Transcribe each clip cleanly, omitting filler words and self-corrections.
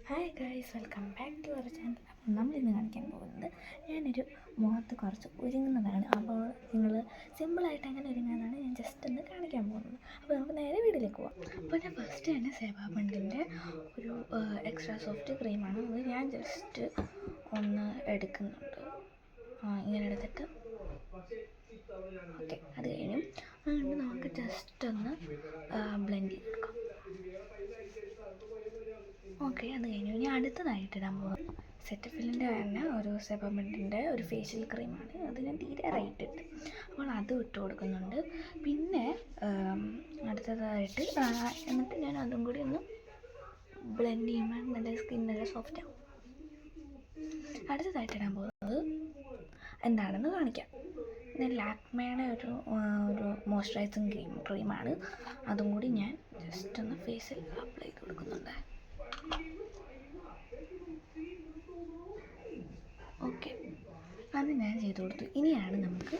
Hi guys, welcome back to our channel. അപ്പം നമ്മളിന്ന് കാണിക്കാൻ പോകുന്നത് ഞാനൊരു മുഖത്ത് കുറച്ച് ഒരുങ്ങുന്നതാണ്. അപ്പോൾ നിങ്ങൾ സിമ്പിളായിട്ട് എങ്ങനെ ഒരുങ്ങുന്നതാണ് ഞാൻ ജസ്റ്റ് ഒന്ന് കാണിക്കാൻ പോകുന്നത്. അപ്പോൾ നമുക്ക് നേരെ വീട്ടിലേക്ക് പോകാം. അപ്പോൾ ഞാൻ ഫസ്റ്റ് തന്നെ സേവാബണ്ടിൻ്റെ ഒരു എക്സ്ട്രാ സോഫ്റ്റ് ക്രീമാണ്. അത് ഞാൻ ജസ്റ്റ് ഒന്ന് എടുക്കുന്നുണ്ട്. ഇങ്ങനെ എടുത്തിട്ട് ഓക്കെ, അത് കഴിഞ്ഞു. അതുകൊണ്ട് നമുക്ക് ജസ്റ്റ് ഒന്ന് ബ്ലെൻഡ് ചെയ്ത് കൊടുക്കാം. ഓക്കെ, അത് കഴിഞ്ഞു. ഇനി അടുത്തതായിട്ട് ഇടാൻ പോകുന്നത് സെറ്റഫിലിൻ്റെ തന്നെ ഒരു സെബമെൻറ്റിൻ്റെ ഒരു ഫേഷ്യൽ ക്രീമാണ്. അത് ഞാൻ തീരെ റേറ്റ് ഇട്ട്, അപ്പോൾ അതും ഇട്ട് കൊടുക്കുന്നുണ്ട്. പിന്നെ അടുത്തതായിട്ട് എന്നിട്ട് ഞാൻ അതും കൂടി ഒന്ന് ബ്ലെൻഡ് ചെയ്യുമ്പോൾ നല്ല സ്കിൻ നല്ല സോഫ്റ്റ് ആവും. അടുത്തതായിട്ട് ഇടാൻ പോകുന്നത് എന്താണെന്ന് കാണിക്കാം. പിന്നെ ലാക്മേയുടെ ഒരു മോയ്സ്ചറൈസിങ് ക്രീമാണ്. അതും കൂടി ഞാൻ ജസ്റ്റ് ഒന്ന് ഫേസിൽ അപ്ലൈ ചെയ്ത് കൊടുക്കുന്നുണ്ട്. ഓക്കെ, അത് ഞാൻ ചെയ്ത് കൊടുത്തു. ഇനിയാണ് നമുക്ക്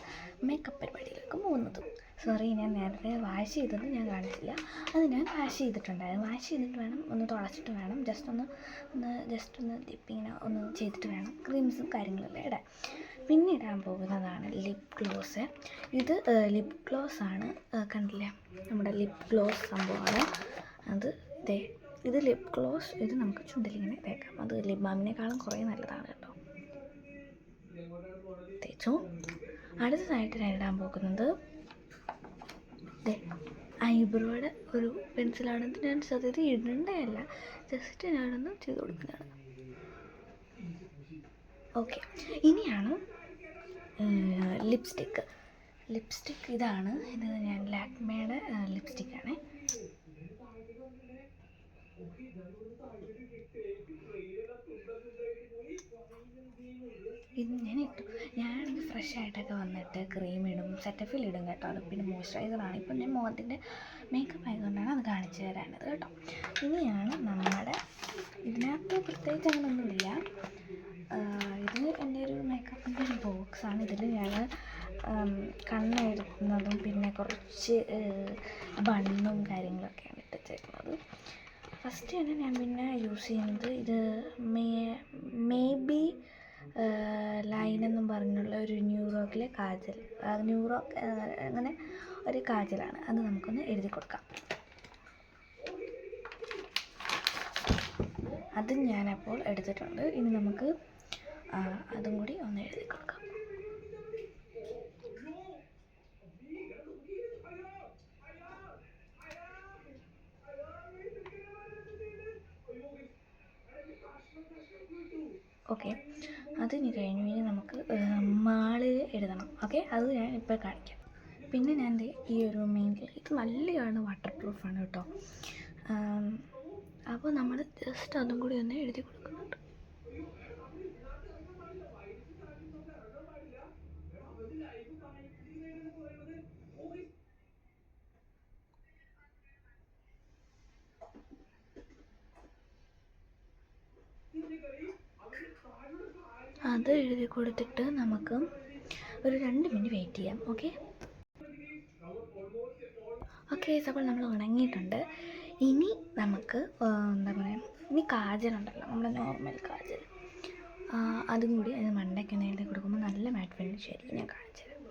മേക്കപ്പ് പരിപാടിയിലേക്ക് പോകുന്നത്. സോറി, ഞാൻ നേരത്തെ വാഷ് ചെയ്തത് ഞാൻ കാണിച്ചില്ല. അത് ഞാൻ വാഷ് ചെയ്തിട്ടുണ്ടായിരുന്നു. വാഷ് ചെയ്തിട്ട് വേണം, ഒന്ന് തുടച്ചിട്ട് വേണം, ജസ്റ്റ് ഒന്ന് ഡിപ്പിങ്ങനെ ഒന്ന് ചെയ്തിട്ട് വേണം ക്രീംസും കാര്യങ്ങളെല്ലാം ഇടാൻ. പിന്നെ ഇടാൻ പോകുന്നതാണ് ലിപ് ഗ്ലോസ്. ഇത് ലിപ് ഗ്ലോസ് ആണ്, കണ്ടില്ലേ, നമ്മുടെ ലിപ് ഗ്ലോസ് സംഭവമാണ് അത്. ഇത് ലിപ് ഗ്ലോസ്. ഇത് നമുക്ക് ചുണ്ടിലിങ്ങനെ തേക്കാം. അത് ലിപ് ബാമിനേക്കാളും കുറേ നല്ലതാണ് കേട്ടോ. തേച്ചു. അടുത്തതായിട്ട് ഞാൻ ഇടാൻ പോകുന്നത് ഐബ്രോയുടെ ഒരു പെൻസിലാണ്. ഇത് ഞാൻ സത്യത്തിൽ ഇടേണ്ടതല്ല, ജസ്റ്റ് ഞാനൊന്ന് ചെയ്ത് കൊടുക്കുന്നതാണ്. ഓക്കെ, ഇനിയാണ് ലിപ്സ്റ്റിക്ക്. ഇതാണ്, ഇത് ഞാൻ ലാക്മേയുടെ ലിപ്സ്റ്റിക്കാണ്. ഇത് ഞാൻ ഫ്രഷ് ആയിട്ടൊക്കെ വന്നിട്ട് ക്രീം ഇടും, സെറ്റഫിൽ ഇടും കേട്ടോ. അത് പിന്നെ മോയ്സ്ചറൈസറാണ്. ഇപ്പം ഞാൻ മുഖത്തിൻ്റെ മേക്കപ്പ് ആയതുകൊണ്ടാണ് അത് കാണിച്ചു തരാനത് കേട്ടോ. ഇനിയാണ് നമ്മുടെ, ഇതിനകത്ത് പ്രത്യേകിച്ച് അങ്ങനെയൊന്നുമില്ല. ഇത് എൻ്റെ ഒരു മേക്കപ്പിൻ്റെ ഒരു ബോക്സാണ്. ഇതിൽ ഞാൻ കണ്ണെഴുതുന്നതും പിന്നെ കുറച്ച് ബണ്ണും കാര്യങ്ങളൊക്കെയാണ് ഇട്ടിരിക്കുന്നത്. ഫസ്റ്റ് തന്നെ ഞാൻ പിന്നെ യൂസ് ചെയ്യുന്നത് ഇത് മേബി ലൈൻ എന്നും പറഞ്ഞുള്ള ഒരു ന്യൂറോക്കിലെ കാജൽ, അങ്ങനെ ഒരു കാജലാണ്. അത് നമുക്കൊന്ന് എഴുതി കൊടുക്കാം. അതും ഞാനപ്പോൾ എടുത്തിട്ടുണ്ട്. ഇനി നമുക്ക് അതും കൂടി ഒന്ന് എഴുതി കൊടുക്കാം. ഓക്കെ, അതിന് കഴിഞ്ഞു. ഇനി നമുക്ക് മാളിൽ എഴുതണം. ഓക്കെ, അത് ഞാൻ ഇപ്പോൾ കാണിക്കാം. പിന്നെ ഞാൻ ഈ ഒരു ഇത് നല്ലതാണ്, വാട്ടർ പ്രൂഫാണ് കേട്ടോ. അപ്പോൾ നമ്മൾ ജസ്റ്റ് അതും കൂടി ഒന്ന് എഴുതി കൊടുക്കുന്നുണ്ട്. അത് എഴുതി കൊടുത്തിട്ട് നമുക്ക് ഒരു 2 മിനിറ്റ് വെയിറ്റ് ചെയ്യാം. ഓക്കെ, അപ്പോൾ നമ്മൾ ഉണങ്ങിയിട്ടുണ്ട്. ഇനി നമുക്ക് എന്താ പറയുക, ഇനി കാജലുണ്ടല്ലോ, നമ്മുടെ നോർമൽ കാജൽ, അതും കൂടി അത് മണ്ടയ്ക്ക് എഴുതി കൊടുക്കുമ്പോൾ നല്ല മാറ്റ് ഫിനിഷ് ആയിരിക്കും. ഞാൻ കാണിച്ചു തരാം.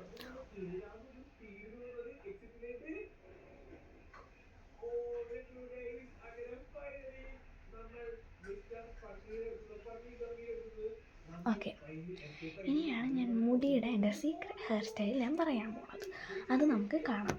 ഓക്കെ, ഇനിയാണ് ഞാൻ മുടിയുടെ എൻ്റെ സീക്രട്ട് ഹെയർ സ്റ്റൈൽ ഞാൻ പറയാൻ പോകുന്നത്. അത് നമുക്ക് കാണാം.